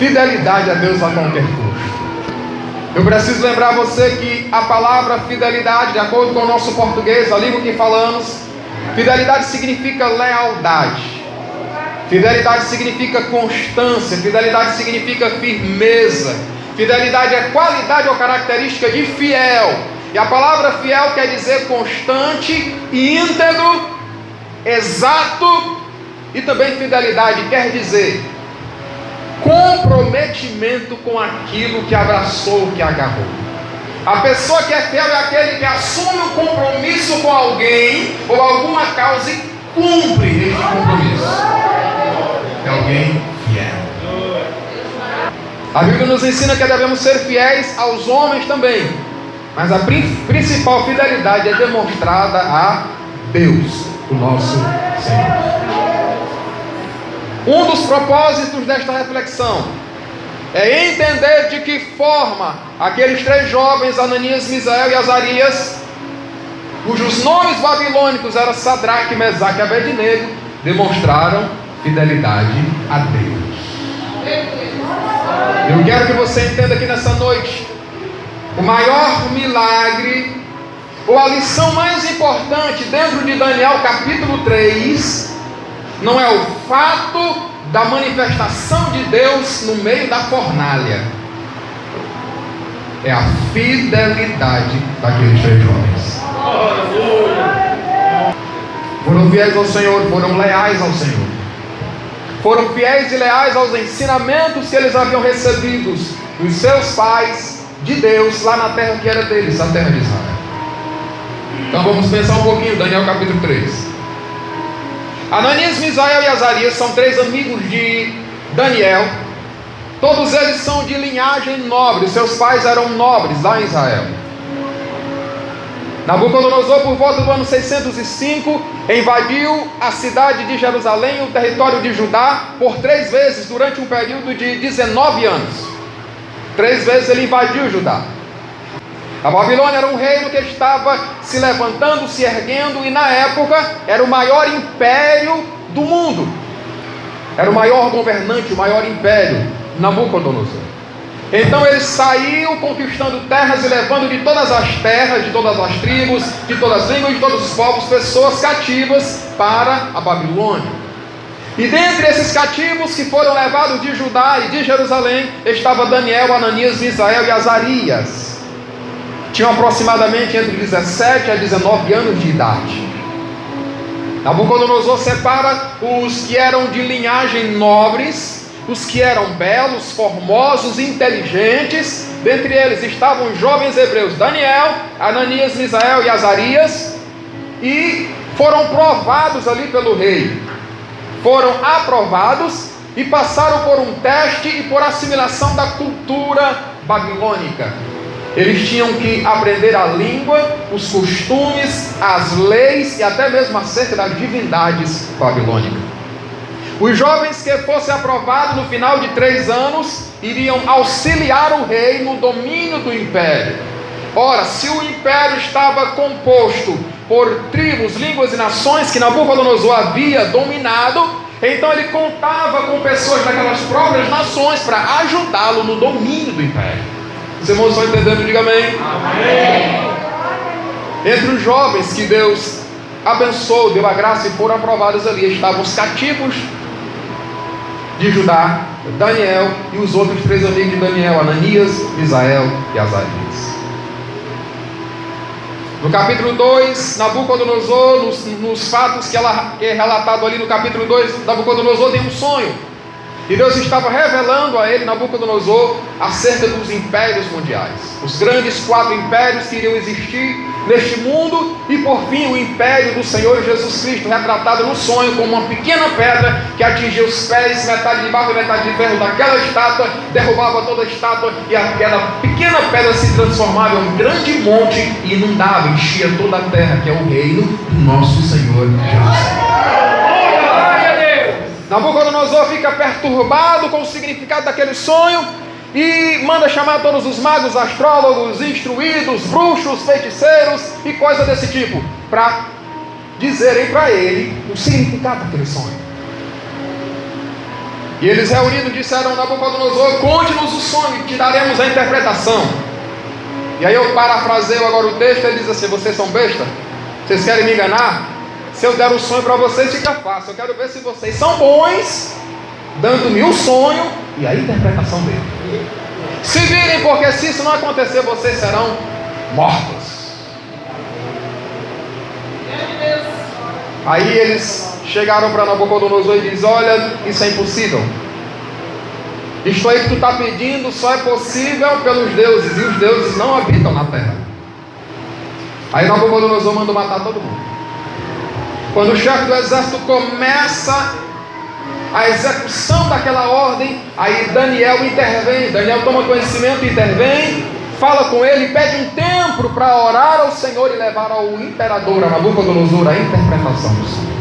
fidelidade a Deus a qualquer custo. Eu preciso lembrar você que a palavra fidelidade, de acordo com o nosso português, a língua que falamos, fidelidade significa lealdade. Fidelidade significa constância. Fidelidade significa firmeza. Fidelidade é qualidade ou característica de fiel. E a palavra fiel quer dizer constante, íntegro, exato. E também fidelidade quer dizer comprometimento com aquilo que abraçou, que agarrou. A pessoa que é fiel é aquele que assume um compromisso com alguém ou alguma causa e cumpre este compromisso. É alguém fiel. A Bíblia nos ensina que devemos ser fiéis aos homens também, mas a principal fidelidade é demonstrada a Deus, o nosso Senhor. Um dos propósitos desta reflexão é entender de que forma aqueles três jovens, Ananias, Misael e Azarias, cujos nomes babilônicos eram Sadraque, Mesaque e Abednego, demonstraram fidelidade a Deus. Eu quero que você entenda aqui nessa noite, o maior milagre, ou a lição mais importante dentro de Daniel capítulo 3, não é o fato da manifestação de Deus no meio da fornalha, é a fidelidade daqueles três jovens. Foram fiéis ao Senhor, foram leais ao Senhor, foram fiéis e leais aos ensinamentos que eles haviam recebido dos seus pais, de Deus, lá na terra que era deles, a terra de Israel. Então vamos pensar um pouquinho, Daniel capítulo 3. Ananias, Misael e Azarias são três amigos de Daniel. Todos eles são de linhagem nobre. Seus pais eram nobres lá em Israel. Nabucodonosor, por volta do ano 605, invadiu a cidade de Jerusalém, o território de Judá, por 3 vezes durante um período de 19 anos. 3 vezes ele invadiu Judá. A Babilônia era um reino que estava se levantando, se erguendo, e na época era o maior império do mundo. Era o maior governante, o maior império, Nabucodonosor. Então ele saiu conquistando terras e levando de todas as terras, de todas as tribos, de todas as línguas, de todos os povos, pessoas cativas para a Babilônia. E dentre esses cativos que foram levados de Judá e de Jerusalém, estava Daniel, Ananias, Misael e Azarias. Tinham aproximadamente entre 17 a 19 anos de idade. Nabucodonosor separa os que eram de linhagem nobres, os que eram belos, formosos, inteligentes. Dentre eles estavam os jovens hebreus Daniel, Ananias, Misael e Azarias, e foram provados ali pelo rei. Foram aprovados e passaram por um teste e por assimilação da cultura babilônica. Eles tinham que aprender a língua, os costumes, as leis e até mesmo acerca das divindades babilônicas. Os jovens que fossem aprovados no final de 3 anos iriam auxiliar o rei no domínio do império. Ora, se o império estava composto por tribos, línguas e nações que Nabucodonosor havia dominado, então ele contava com pessoas daquelas próprias nações para ajudá-lo no domínio do império. Os irmãos estão entendendo? Diga amém. Amém. Entre os jovens que Deus abençoou, deu a graça e foram aprovados ali, estavam os cativos de Judá, Daniel e os outros 3 amigos de Daniel, Ananias, Misael e Azarias. No capítulo 2, Nabucodonosor, nos fatos que é relatado ali no capítulo 2, Nabucodonosor tem um sonho. E Deus estava revelando a ele, Nabucodonosor, acerca dos impérios mundiais. Os grandes 4 impérios que iriam existir neste mundo. E por fim o império do Senhor Jesus Cristo, retratado no sonho como uma pequena pedra que atingia os pés, metade de barro e metade de ferro daquela estátua, derrubava toda a estátua, e aquela pequena pedra se transformava em um grande monte e inundava, enchia toda a terra, que é o reino do nosso Senhor Jesus Cristo. Nabucodonosor fica perturbado com o significado daquele sonho e manda chamar todos os magos, astrólogos, instruídos, bruxos, feiticeiros e coisa desse tipo, para dizerem para ele o significado daquele sonho. E eles reunidos disseram: Nabucodonosor, conte-nos o sonho e te daremos a interpretação. E aí eu parafraseio agora o texto, ele diz assim: vocês são besta? Vocês querem me enganar? Se eu der o sonho para vocês, fica fácil. Eu quero ver se vocês são bons, dando-me um sonho e a interpretação dele. Se virem, porque se isso não acontecer, vocês serão mortos. Aí eles chegaram para Nabucodonosor e dizem: olha, isso é impossível. Isto aí que tu está pedindo só é possível pelos deuses, e os deuses não habitam na terra. Aí Nabucodonosor mandou matar todo mundo. Quando o chefe do exército começa a execução daquela ordem, aí Daniel intervém. Daniel toma conhecimento, intervém, fala com ele, pede um tempo para orar ao Senhor e levar ao imperador, a Nabucodonosor, a interpretação do sonho.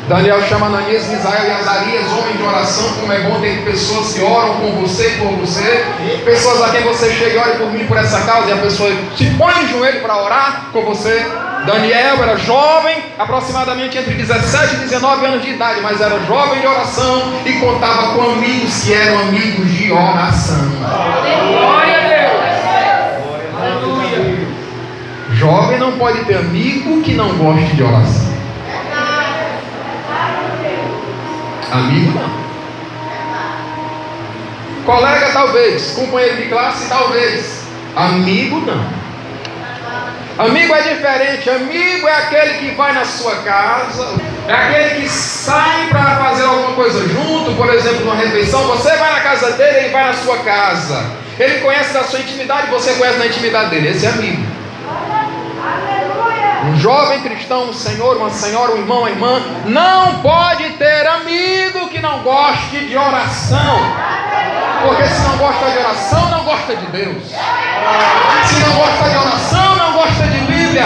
Daniel chama Ananias, Misael e Azarias, homens de oração. Como é bom ter pessoas que oram com você e por você, pessoas a quem você chega e ore por mim, por essa causa, e a pessoa se põe em joelho para orar com você. Daniel era jovem, aproximadamente entre 17 e 19 anos de idade, mas era jovem de oração e contava com amigos que eram amigos de oração. Glória a Deus! Aleluia! Jovem não pode ter amigo que não goste de oração. Amigo não. Colega talvez, companheiro de classe talvez. Amigo não. Amigo é diferente. Amigo é aquele que vai na sua casa, é aquele que sai para fazer alguma coisa junto, por exemplo, numa refeição. Você vai na casa dele, ele vai na sua casa. Ele conhece da sua intimidade, você conhece da intimidade dele. Esse é amigo. Um jovem cristão, um senhor, uma senhora, um irmão, uma irmã, não pode ter amigo que não goste de oração. Porque se não gosta de oração, não gosta de Deus. Se não gosta de oração, não gosta de Bíblia.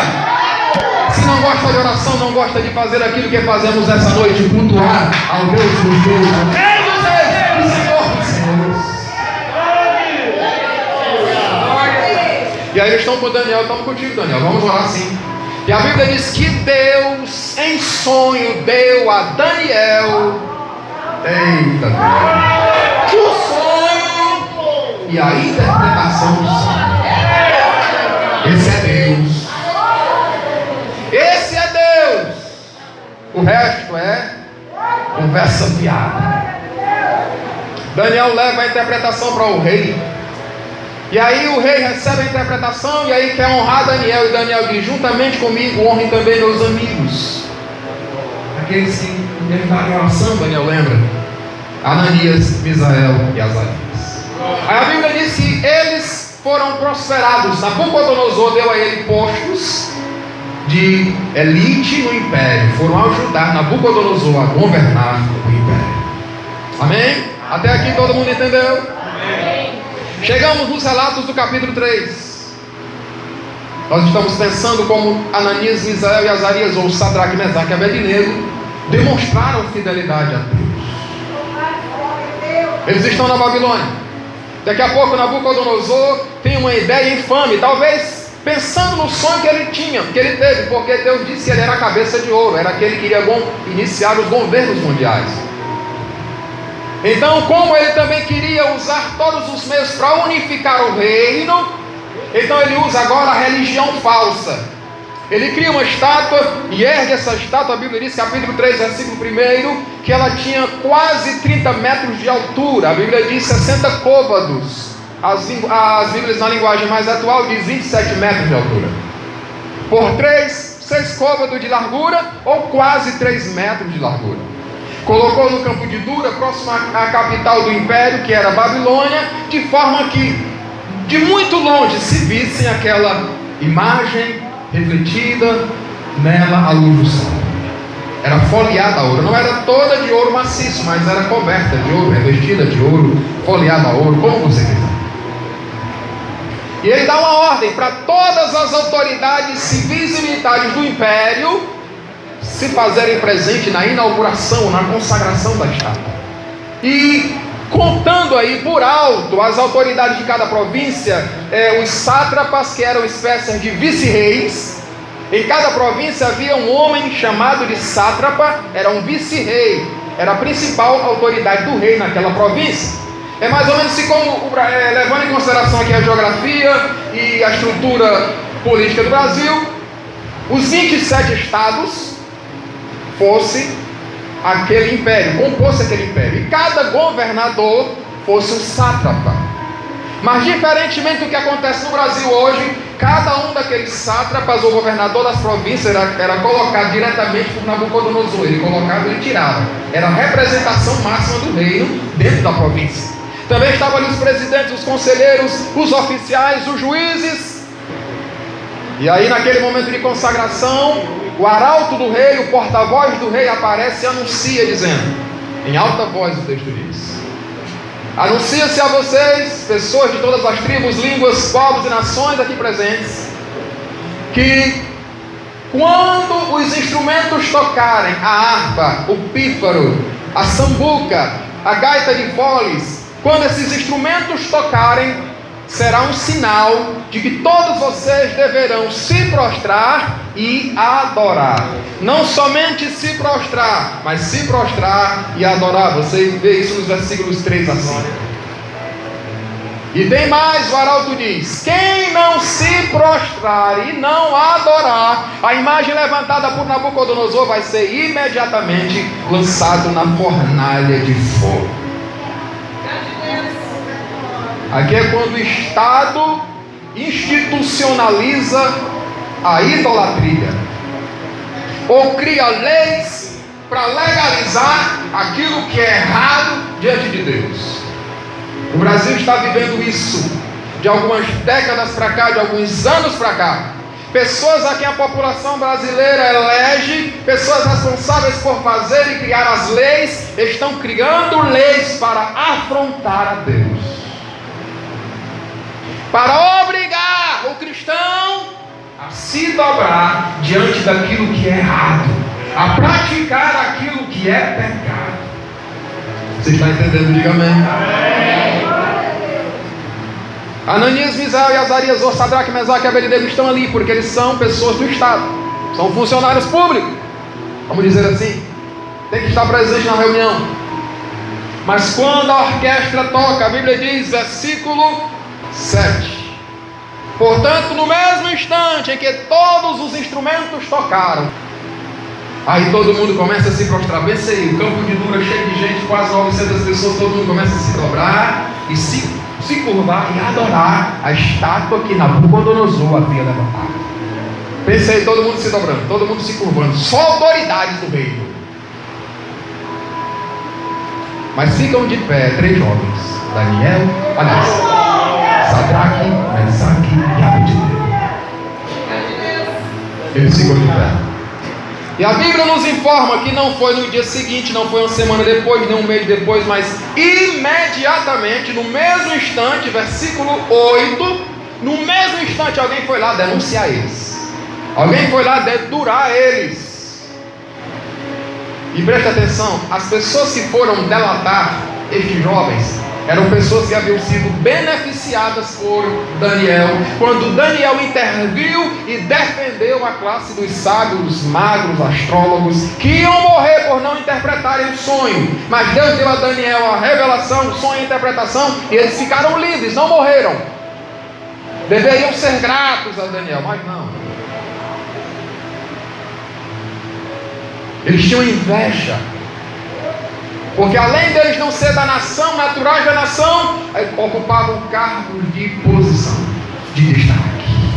Se não gosta de oração, não gosta de fazer aquilo que fazemos essa noite, cultuar ao Deus dos deuses, Rei dos reis e Senhor dos senhores. E aí eles estão com Daniel, estamos contigo, Daniel, vamos orar sim. E a Bíblia diz que Deus em sonho deu a Daniel, eita Deus, o sonho e a interpretação do sonho. Esse é Deus. Esse é Deus. O resto é conversa fiada. Daniel leva a interpretação para o rei. E aí o rei recebe a interpretação e aí quer honrar Daniel. E Daniel diz: juntamente comigo honrem também meus amigos, aqueles que me ajudaram em oração. Daniel lembra? Ananias, Misael e Azarias. Aí a Bíblia diz que eles foram prosperados. Nabucodonosor deu a ele postos de elite no império. Foram ajudar Nabucodonosor a governar o império. Amém? Até aqui todo mundo entendeu? Amém. Chegamos nos relatos do capítulo 3. Nós estamos pensando como Ananias, Misael e Azarias, ou Sadraque, Mesaque e Abednego, demonstraram fidelidade a Deus. Eles estão na Babilônia. Daqui a pouco Nabucodonosor tem uma ideia infame, talvez pensando no sonho que ele teve, porque Deus disse que ele era a cabeça de ouro, era aquele que iria iniciar os governos mundiais. Então, como ele também queria usar todos os meios para unificar o reino, então ele usa agora a religião falsa. Ele cria uma estátua e ergue essa estátua. A Bíblia diz, capítulo 3, versículo 1, que ela tinha quase 30 metros de altura. A Bíblia diz 60 côvados. As Bíblias na linguagem mais atual diz 27 metros de altura. Por 6 côvados de largura, ou quase 3 metros de largura. Colocou no campo de Dura, próximo à capital do império, que era Babilônia, de forma que de muito longe se vissem aquela imagem refletida nela à luz do sol. Era folheada a ouro, não era toda de ouro maciço, mas era coberta de ouro, revestida de ouro, folheada a ouro, como você quiser. E ele dá uma ordem para todas as autoridades civis e militares do império se fazerem presente na inauguração, na consagração da estátua. E contando aí por alto as autoridades de cada província, os sátrapas, que eram espécies de vice-reis. Em cada província havia um homem chamado de sátrapa, era um vice-rei. era a principal autoridade do rei naquela província. É mais ou menos assim como, levando em consideração aqui a geografia e a estrutura política do Brasil, os 27 estados fosse aquele império, compôs aquele império, e cada governador fosse um sátrapa. Mas diferentemente do que acontece no Brasil hoje, cada um daqueles sátrapas ou governador das províncias era colocado diretamente por Nabucodonosor. Ele colocava e ele tirava. Era a representação máxima do reino dentro da província. Também estavam ali os presidentes, os conselheiros, os oficiais, os juízes. E aí naquele momento de consagração, o arauto do rei, o porta-voz do rei aparece e anuncia dizendo, em alta voz o texto diz: anuncia-se a vocês, pessoas de todas as tribos, línguas, povos e nações aqui presentes, que quando os instrumentos tocarem a harpa, o pífaro, a sambuca, a gaita de foles, quando esses instrumentos tocarem, será um sinal de que todos vocês deverão se prostrar e adorar. Não somente se prostrar, mas se prostrar e adorar. Você vê isso nos versículos 3 a 5. E tem mais, o arauto diz: quem não se prostrar e não adorar a imagem levantada por Nabucodonosor vai ser imediatamente lançado na fornalha de fogo. Aqui é quando o Estado institucionaliza a idolatria, ou cria leis para legalizar aquilo que é errado diante de Deus. O Brasil está vivendo isso de algumas décadas para cá, de alguns anos para cá. Pessoas a quem a população brasileira elege, pessoas responsáveis por fazer e criar as leis, estão criando leis para afrontar a Deus, para obrigar o cristão a se dobrar diante daquilo que é errado, a praticar aquilo que é pecado. Você está entendendo? Diga amém. Ananias, Misael e Azarias, Sadraque, Mesaque e Abednego estão ali porque eles são pessoas do Estado, são funcionários públicos, vamos dizer assim, tem que estar presente na reunião. Mas quando a orquestra toca, a Bíblia diz, versículo 7: portanto, no mesmo instante em que todos os instrumentos tocaram, aí todo mundo começa a se prostrar. Pensei, o campo de Dura cheio de gente, quase 900 pessoas, todo mundo começa a se dobrar e se curvar e adorar a estátua que Nabucodonosor havia levantado. Pensei, todo mundo se dobrando, todo mundo se curvando, só autoridades do reino. Mas ficam de pé 3 jovens, Daniel, aliás, Sadraque, Mesaque e Abednego. Eles ficam de pé. E a Bíblia nos informa que não foi no dia seguinte, não foi uma semana depois, nem um mês depois, mas imediatamente, no mesmo instante, versículo 8, no mesmo instante alguém foi lá denunciar eles. Alguém foi lá dedurar eles. E preste atenção, as pessoas que foram delatar estes jovens eram pessoas que haviam sido beneficiadas por Daniel, quando Daniel interviu e defendeu a classe dos sábios, magos, astrólogos, que iam morrer por não interpretarem o sonho. Mas Deus deu a Daniel a revelação, o sonho e a interpretação, e eles ficaram livres, não morreram. Deveriam ser gratos a Daniel, mas não. Eles tinham inveja, porque além deles não ser da nação, naturais da nação, ocupavam cargos de posição, de destaque.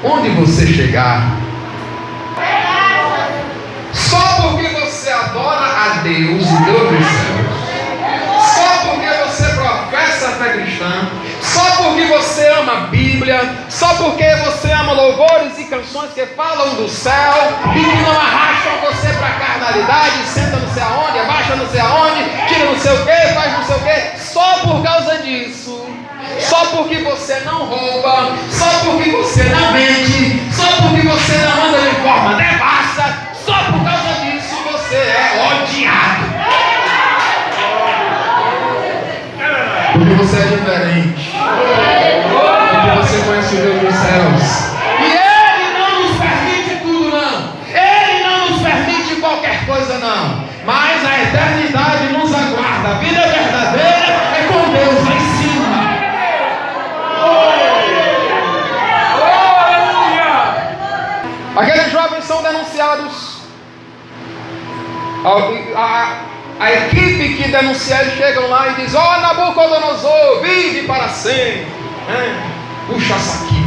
Onde você chegar, só porque você adora a Deus, o Deus dos céus, só porque você professa a fé cristã, só porque você ama a Bíblia, só porque você ama louvores e canções que falam do céu e que não arrastam você para a carnalidade, senta não sei aonde, abaixa não sei aonde, tira não sei o que, faz não sei o que, só por causa disso, só porque você não rouba, só porque você não mente, só porque você não anda de forma devassa, só por causa disso você é odiado. Porque você é diferente, porque você conhece o Deus dos céus, e Ele não nos permite tudo não, Ele não nos permite qualquer coisa não. A equipe que denuncia eles chegam lá e diz: ó, Nabucodonosor, vive para sempre. Puxa saquinho.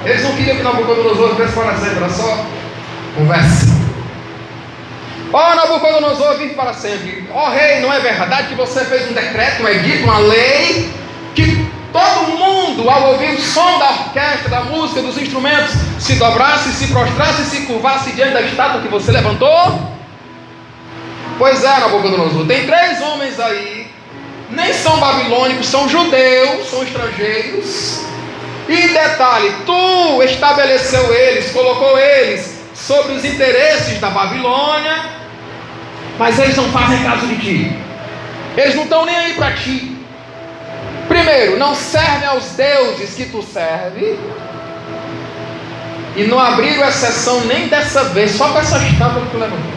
Eles não queriam que Nabucodonosor vivesse para sempre, era só conversa. Ó, Nabucodonosor, vive para sempre. Ó rei, não é verdade que você fez um decreto, um edito, uma lei, que todo mundo, ao ouvir o som da orquestra, da música, dos instrumentos, se dobrasse, se prostrasse, se curvasse diante da estátua que você levantou? Pois é, Nabucodonosor, tem 3 homens aí, nem são babilônicos, são judeus, são estrangeiros. E detalhe, tu estabeleceu eles, colocou eles sobre os interesses da Babilônia, mas eles não fazem caso de ti. Eles não estão nem aí para ti. Primeiro, não servem aos deuses que tu serve, e não abriram exceção nem dessa vez, só com essa estátua que tu levantou.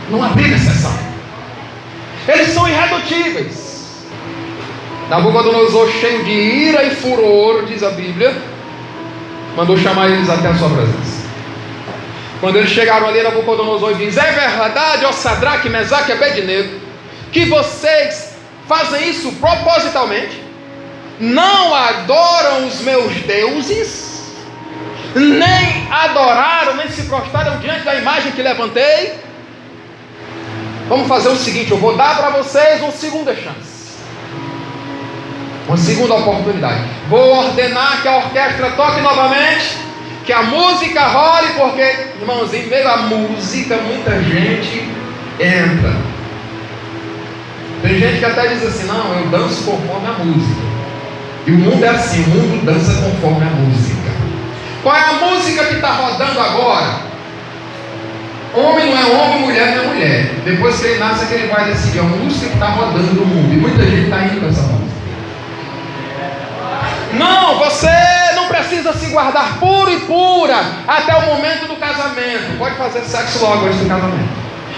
Não abriram exceção. Eles são irredutíveis. Nabucodonosor, cheio de ira e furor, diz a Bíblia, mandou chamar eles até a sua presença. Quando eles chegaram ali, Nabucodonosor diz: é verdade, ó Sadraque, Mesaque e Abednego, que vocês fazem isso propositalmente? Não adoram os meus deuses, nem adoraram, nem se prostraram diante da imagem que levantei? Vamos fazer o seguinte, eu vou dar para vocês uma segunda chance, uma segunda oportunidade. Vou ordenar que a orquestra toque novamente, que a música role, porque, irmãos, em meio à música muita gente entra. Tem gente que até diz assim: não, eu danço conforme a música. E o mundo é assim, o mundo dança conforme a música. Qual é a música que está rodando agora? Homem não é homem, mulher não é mulher. Depois que ele nasce é que ele vai decidir a música que está rodando no mundo. E muita gente está indo com essa música. Não, você não precisa se guardar puro e pura até o momento do casamento. Pode fazer sexo logo antes do casamento.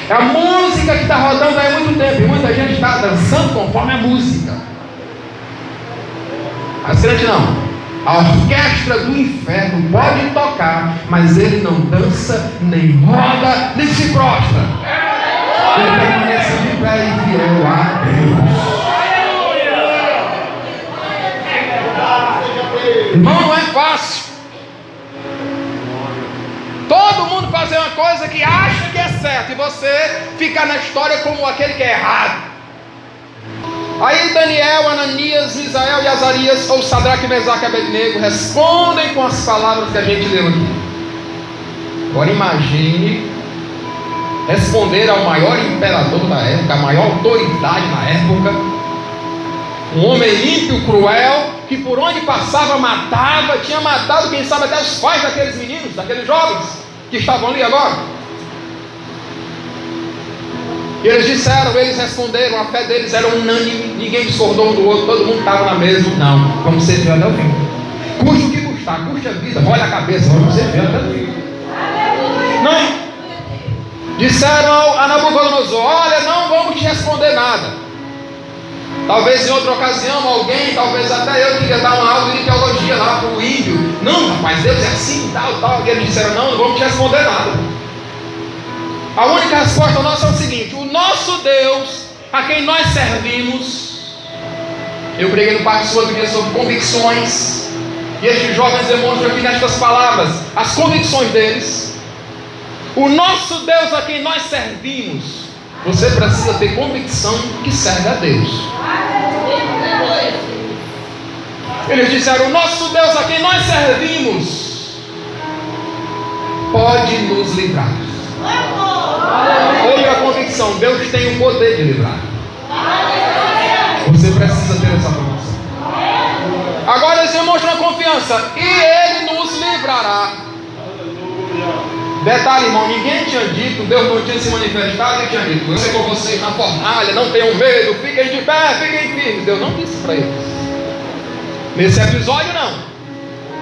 É a música que está rodando aí há muito tempo. E muita gente está dançando conforme a música. Mas crente não. A orquestra do inferno pode tocar, mas ele não dança, nem roda, nem se prostra. Ele permanece de pé e fiel a Deus. Irmão, não é fácil. Todo mundo fazer uma coisa que acha que é certo, e você ficar na história como aquele que é errado. Aí Daniel, Ananias, Misael e Azarias, ou Sadraque, Mesaque e Abednego, respondem com as palavras que a gente leu aqui. Agora imagine responder ao maior imperador da época, a maior autoridade na época, um homem ímpio, cruel, que por onde passava matava, tinha matado, quem sabe até os pais daqueles meninos, daqueles jovens que estavam ali agora. E eles disseram, eles responderam, a fé deles era unânime, ninguém discordou um do outro, todo mundo estava na mesma. Não, vamos ser fiéis até o fim. Custe o que custar, custe a vida, olha a cabeça, vamos ser fiéis até o fim. Não. Disseram a Nabucodonosor: olha, não vamos te responder nada. Talvez em outra ocasião alguém, talvez até eu, queria dar uma aula de teologia lá para o índio. Não, rapaz, Deus é assim, tal. E eles disseram: não vamos te responder nada. A única resposta nossa é o seguinte: o nosso Deus, a quem nós servimos. Eu preguei no Parque Sul outro dia sobre convicções, e estes jovens demonstram aqui nestas palavras as convicções deles. O nosso Deus a quem nós servimos, você precisa ter convicção que serve a Deus. Eles disseram: o nosso Deus a quem nós servimos pode nos livrar. Outra convicção: Deus tem o poder de livrar. Você precisa ter essa convicção. Agora eles demonstram a confiança: e Ele nos livrará. Detalhe, irmão, ninguém tinha dito, Deus não tinha se manifestado e tinha dito: eu sei com vocês na fornalha, não tenham medo, fiquem de pé, fiquem firmes. Deus não disse para eles. Nesse episódio não.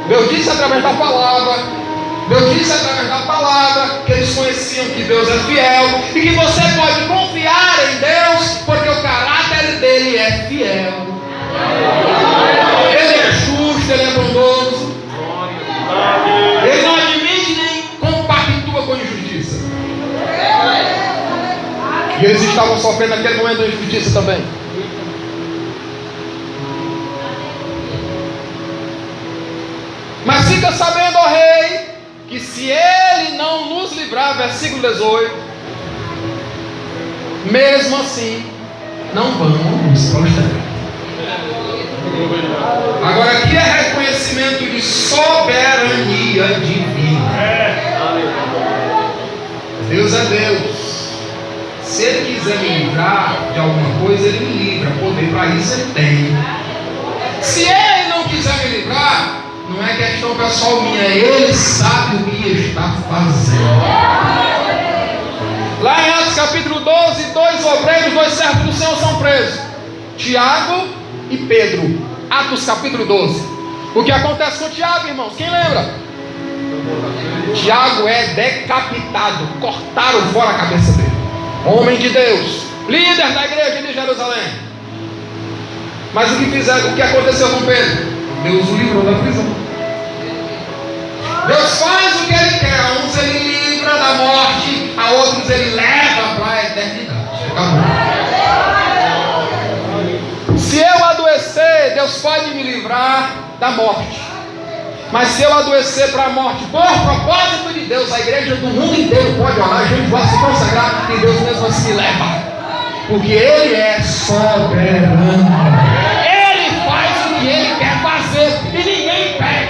Deus disse através da palavra. Deus disse através da palavra que eles conheciam que Deus é fiel e que você pode confiar em Deus, porque o caráter dele é fiel. Ele é justo, ele é bondoso. Ele não admite nem compactua com injustiça. E Eles estavam sofrendo naquele momento de injustiça também. Mas fica sabendo, ó rei, que se ele não nos livrar, versículo 18, mesmo assim, não vamos nos prostrar. Agora aqui é reconhecimento de soberania divina. Deus é Deus. Se Ele quiser me livrar de alguma coisa, Ele me livra. Poder para isso Ele tem. Se Ele não quiser me livrar, não é questão pessoal minha, Ele sabe o que está fazendo. Lá em Atos capítulo 12, 2 obreiros, 2 servos do Senhor são presos: Tiago e Pedro. Atos capítulo 12. O que acontece com Tiago, irmãos? Quem lembra? Tiago é decapitado, cortaram fora a cabeça dele. Homem de Deus, líder da igreja de Jerusalém. Mas o que fizeram? O que aconteceu com Pedro? Deus o livrou da prisão. Deus faz o que Ele quer. A uns Ele livra da morte, a outros Ele leva para a eternidade. Acabou. Se eu adoecer, Deus pode me livrar da morte. Mas se eu adoecer para a morte, por propósito de Deus, a igreja do mundo inteiro pode orar, a gente vai se consagrar e Deus mesmo assim me leva. Porque Ele é soberano. Ele faz o que Ele quer fazer e ninguém impede.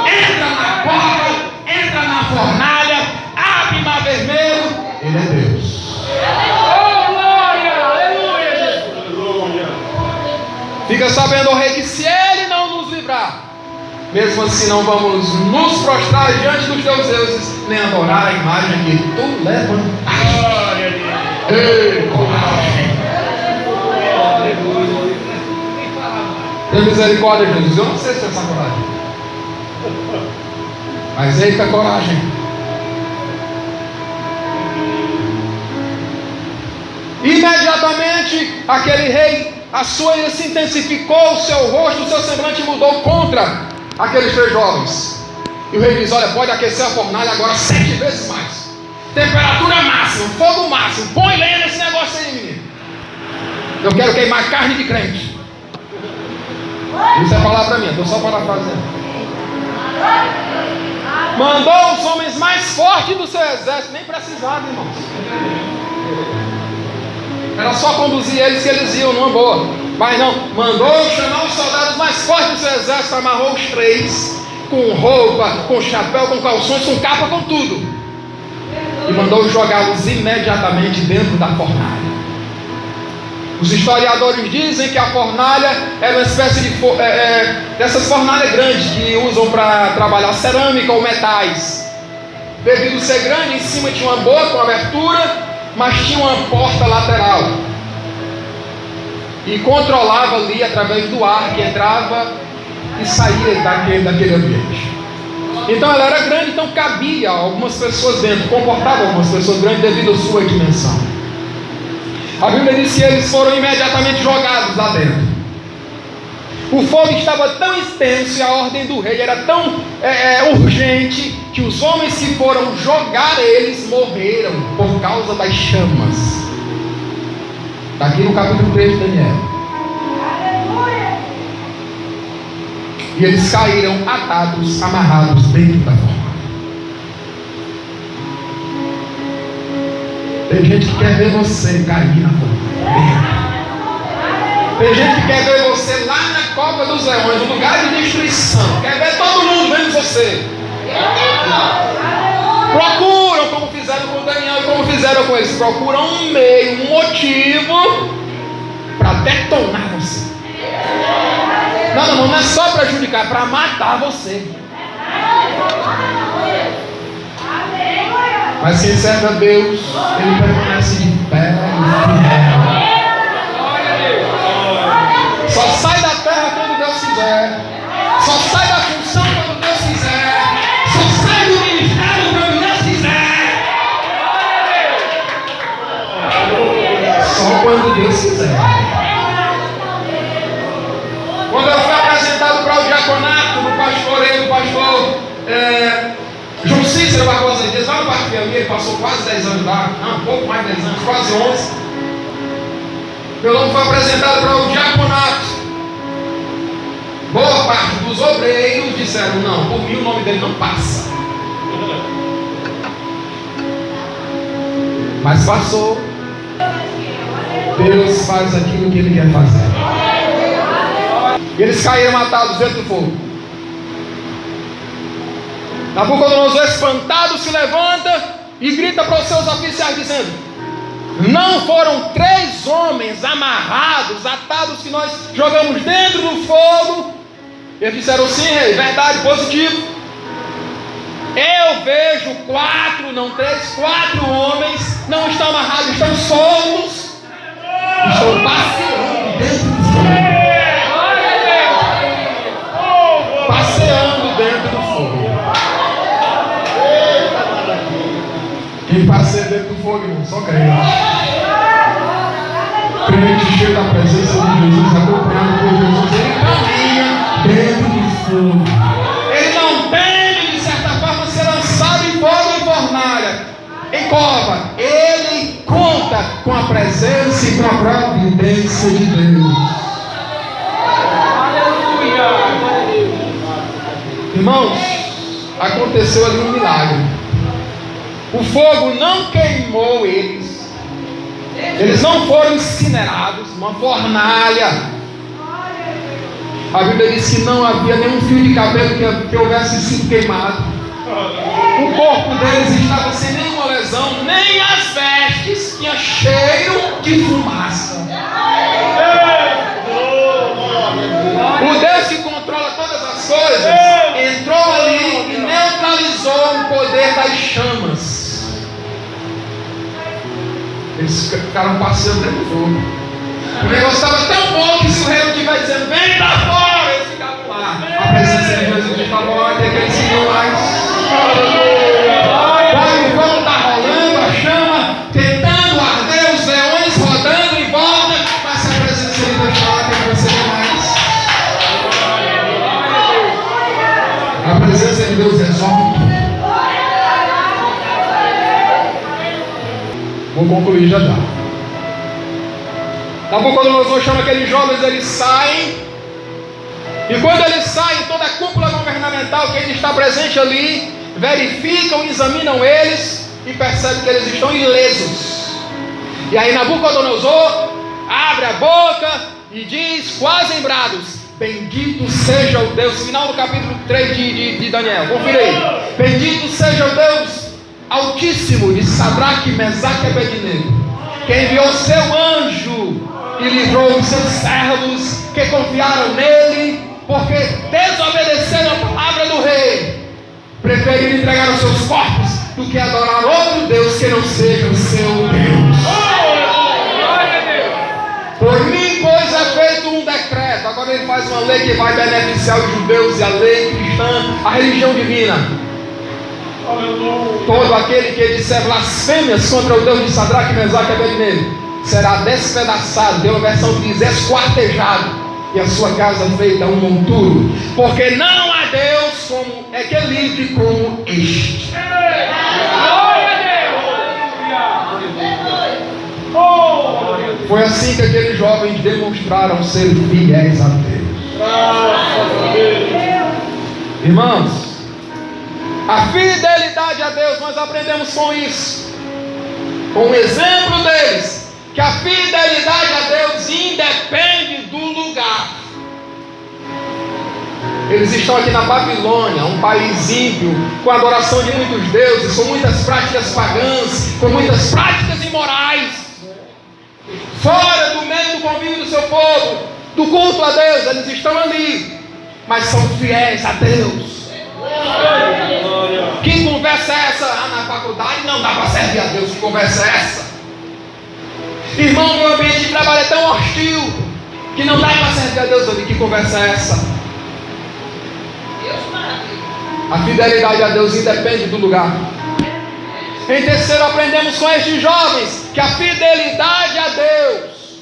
Entra na cova, entra na fornalha, abre mar vermelho. Ele é Deus. Fica sabendo, ó rei, que se Ele não nos livrar, mesmo assim não vamos nos prostrar diante dos teus deuses, nem adorar a imagem que tu levantaste. Ei, coragem! Tem misericórdia, Jesus. Eu não sei se é essa coragem, mas eita coragem. Imediatamente aquele rei, a sua ira se intensificou, o seu rosto, o seu semblante mudou contra aqueles 3 jovens. E o rei diz: olha, pode aquecer a fornalha agora 7 vezes mais. Temperatura máxima, fogo máximo. Põe lenha nesse negócio aí, menino. Eu quero queimar carne de crente. Isso é palavra minha, estou só parafraseando. Mandou os homens mais fortes do seu exército. Nem precisava, irmãos. Era só conduzir eles que eles iam numa boa. Mas não, mandou chamar os soldados mais fortes do seu exército, amarrou os 3, com roupa, com chapéu, com calções, com capa, com tudo. E mandou jogá-los imediatamente dentro da fornalha. Os historiadores dizem que a fornalha era uma espécie de dessas fornalhas grandes que usam para trabalhar cerâmica ou metais. Devido ser grande, em cima tinha uma boa com abertura, mas tinha uma porta lateral e controlava ali através do ar que entrava e saía daquele ambiente. Então ela era grande, então cabia algumas pessoas dentro, comportava algumas pessoas grandes devido à sua dimensão. A Bíblia diz que eles foram imediatamente jogados lá dentro. O fogo estava tão intenso e a ordem do rei era tão urgente que os homens que foram jogar eles morreram por causa das chamas. Está aqui no capítulo 3 de Daniel. E eles caíram atados, amarrados dentro da fornalha. Tem gente que quer ver você cair na fornalha. Tem gente que quer ver você lá na cova dos leões, no lugar de destruição. Quer ver todo mundo menos você. Procuram, como fizeram com Daniel e como fizeram com eles, procuram um meio, um motivo para detonar você. Não é só para prejudicar, é para matar você. Mas quem serve a Deus, ele permanece de pé e fiel. Só sai da terra quando Deus quiser. Só sai da função quando Deus quiser. Só sai do ministério quando Deus quiser. Só quando Deus quiser. Quando eu fui apresentado para o diaconato do pastor João Cícero Barbosa Dias, lá no Parque jovem ali, ele passou quase 10 anos lá, não, um pouco mais de 10 anos, quase 11. Meu nome foi apresentado para o diaconato. Boa parte dos obreiros disseram: não, por mim o nome dele não passa. Mas passou. Deus faz aquilo que Ele quer fazer. Eles caíram matados dentro do fogo. Nabucodonosor, espantado, se levanta e grita para os seus oficiais dizendo: não foram 3 homens amarrados, atados, que nós jogamos dentro do fogo? Eles disseram: sim, rei, verdade, positivo. Eu vejo 4, não 3, 4 homens, não estão amarrados, estão soltos, estão passeando dentro do fogo. Passeando dentro do fogo. Quem passeia dentro do fogo, irmão, só crente. Crente cheio da presença de Jesus, acompanhado por Jesus, ele caminha dentro do fogo. Ele não teme, de certa forma, ser lançado em fogo e fornalha, em cova. Ele conta com a presença e com a providência de Deus. Aleluia! Irmãos, aconteceu ali um milagre. O fogo não queimou eles. Eles não foram incinerados, uma fornalha. A Bíblia diz que não havia nenhum fio de cabelo que houvesse sido queimado. O corpo deles estava sem nenhuma lesão, nem as vestes tinham cheiro de fumaça. O Deus que controla todas as coisas entrou ali e neutralizou o poder das chamas. Eles ficaram passeando dentro do fogo. O negócio estava tão bom que se o rei não estiver dizendo: vem pra fora, eles ficavam lá. A presença de Jesus estava lá, até que eles seguiam mais. Quando o fogo está rolando, a chama tentando arder, os leões rodando em volta, mas se a presença de Deus está lá, tem que você mais. A presença de Deus resolve tudo. Vou concluir já já. Nabucodonosor chama aqueles jovens, eles saem. E quando eles saem, toda a cúpula governamental que ainda está presente ali, verificam, examinam eles e percebem que eles estão ilesos. E aí Nabucodonosor abre a boca e diz, quase em brados: bendito seja o Deus. Final do capítulo 3 de Daniel, confira aí. Bendito seja o Deus Altíssimo de Sadraque, Mesaque e Abednego, que enviou seu anjo e livrou os seus servos que confiaram nele, porque desobedeceram a palavra do rei, preferiram entregar os seus corpos do que adorar outro Deus que não seja o seu Deus. Por mim, pois, é feito um decreto. Agora ele faz uma lei que vai beneficiar os judeus e a lei cristã, a religião divina. Todo aquele que disser blasfêmias contra o Deus de Sadraque, Mesaque e Abednego será despedaçado. Tem uma versão que diz esquartejado, e a sua casa feita um monturo, porque não há Deus como é que é livre como este. Foi assim que aqueles jovens demonstraram ser fiéis a Deus. Irmãos, a fidelidade a Deus, nós aprendemos com isso, com o exemplo deles, que a fidelidade a Deus independe do lugar. Eles estão aqui na Babilônia, um país ímpio, com a adoração de muitos deuses, com muitas práticas pagãs, com muitas práticas imorais, fora do meio do convívio do seu povo, do culto a Deus. Eles estão ali, mas são fiéis a Deus. Que conversa é essa? Na faculdade não dá para servir a Deus. Que conversa é essa? Irmão, meu ambiente de trabalho é tão hostil que não dá para servir a Deus ali. Que conversa é essa? A fidelidade a Deus independe do lugar. Em terceiro, aprendemos com estes jovens que a fidelidade a Deus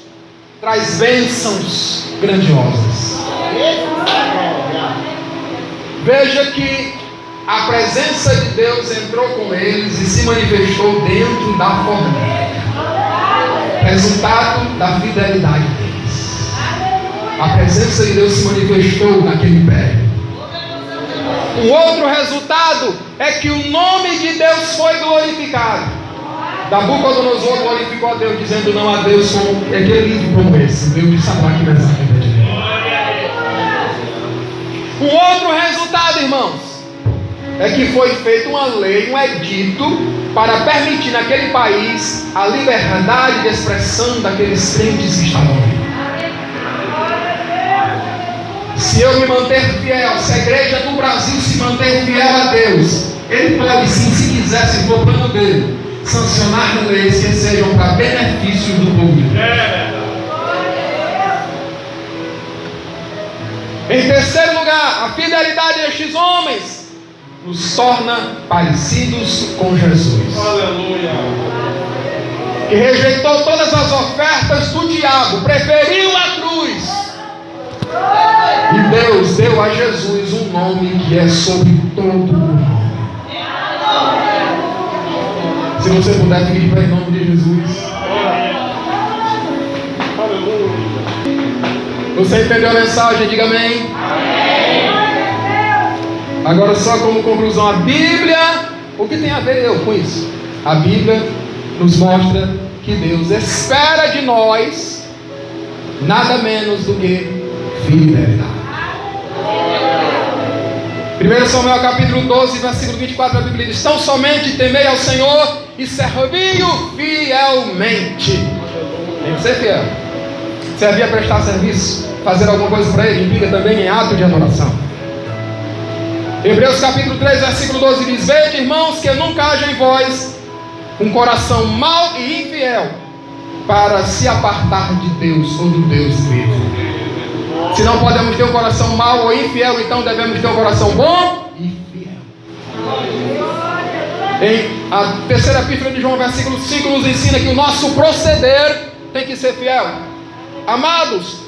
traz bênçãos grandiosas. Veja que a presença de Deus entrou com eles e se manifestou dentro da fornalha. Resultado da fidelidade deles. A presença de Deus se manifestou naquele império. Um outro resultado é que o nome de Deus foi glorificado. Nabucodonosor glorificou a Deus, dizendo: não há Deus como aquele livro como esse, o Deus de Sadraque, Mesaque e Abednego. Um outro resultado, irmãos, é que foi feita uma lei, um edito, para permitir naquele país a liberdade de expressão daqueles crentes que estavam ali. Se eu me manter fiel, se a igreja do Brasil se manter fiel a Deus, ele pode sim, se quiser, se for plano dele, sancionar leis que sejam para benefício do povo. Em terceiro lugar, a fidelidade destes homens nos torna parecidos com Jesus. Aleluia. Que rejeitou todas as ofertas do diabo, preferiu a cruz. E Deus deu a Jesus um nome que é sobre todo o nome. Se você puder, fique de pé em nome de Jesus. Você entendeu a mensagem? Diga amém. Agora, só como conclusão, a Bíblia, o que tem a ver eu com isso? A Bíblia nos mostra que Deus espera de nós nada menos do que fidelidade. 1 Samuel capítulo 12, versículo 24, a Bíblia diz: tão somente temei ao Senhor e servi-o fielmente. Tem que ser fiel. Servir a prestar serviço, fazer alguma coisa para Ele, implica também em ato de adoração. Hebreus capítulo 3, versículo 12 diz: vede, irmãos, que nunca haja em vós um coração mau e infiel para se apartar de Deus ou do Deus vivo. Se não podemos ter um coração mau ou infiel, então devemos ter um coração bom e fiel. Em a terceira epístola de João, versículo 5, nos ensina que o nosso proceder tem que ser fiel. Amados,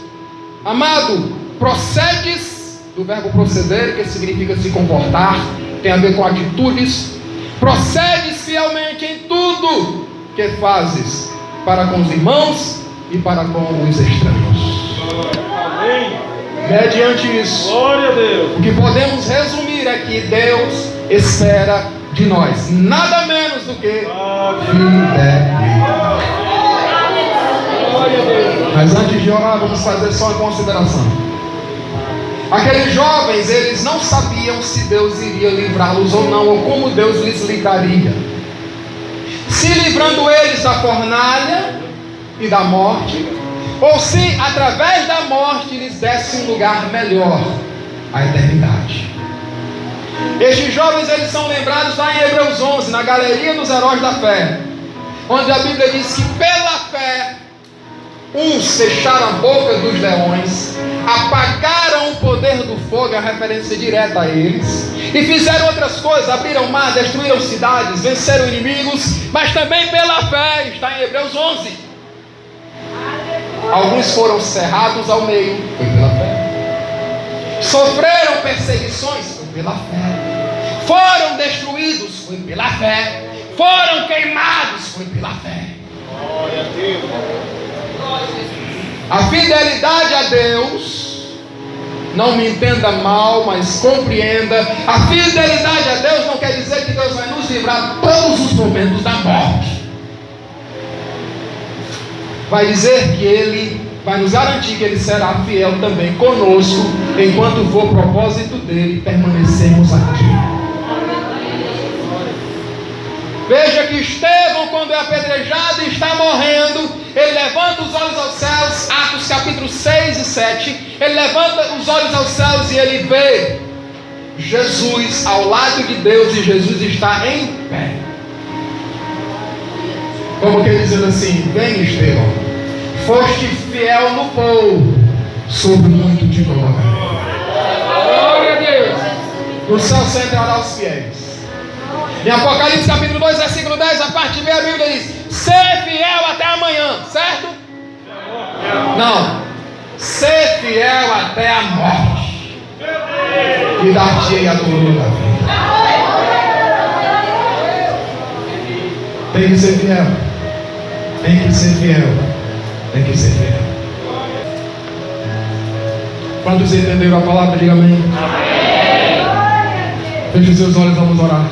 amado, procedes, do verbo proceder, que significa se comportar, tem a ver com atitudes. Procedes fielmente em tudo que fazes para com os irmãos e para com os estranhos. Amém. Mediante isso, Glória a Deus. o que podemos resumir é que Deus espera de nós nada menos do que fidelidade. Mas antes de orar, vamos fazer só uma consideração. Aqueles jovens, eles não sabiam se Deus iria livrá-los ou não, ou como Deus lhes livraria. Se livrando eles da fornalha e da morte, ou se através da morte lhes desse um lugar melhor, a eternidade. Estes jovens, eles são lembrados lá em Hebreus 11, na galeria dos heróis da fé, onde a Bíblia diz que pela fé uns fecharam a boca dos leões, apagaram o poder do fogo, a referência direta a eles, e fizeram outras coisas, abriram o mar, destruíram cidades, venceram inimigos, mas também pela fé, está em Hebreus 11. Alguns foram cerrados ao meio, foi pela fé. Sofreram perseguições, foi pela fé. Foram destruídos, foi pela fé. Foram queimados, foi pela fé. Glória a Deus. A fidelidade a Deus, não me entenda mal, mas compreenda, a fidelidade a Deus não quer dizer que Deus vai nos livrar todos os momentos da morte. Vai dizer que Ele vai nos garantir que Ele será fiel também conosco, enquanto for propósito dEle permanecermos aqui. Veja que Estevão, quando é apedrejado e está morrendo, ele levanta os olhos aos céus, Atos capítulo 6 e 7, ele levanta os olhos aos céus e ele vê Jesus ao lado de Deus, e Jesus está em pé. Como que ele dizendo assim: vem, Estevão, foste fiel no pouco, sobre muito te colocarei. Glória a Deus. No céu você entrará os fiéis. Em Apocalipse capítulo 2, versículo 10, a parte B, a Bíblia diz: ser fiel até amanhã, certo? Não, ser fiel até a morte, e dar-te-ei a coroa da vida. Tem que ser fiel. Tem que ser fiel. Tem que ser fiel. Quantos entenderam a palavra? Diga amém. Feche os seus olhos, vamos orar.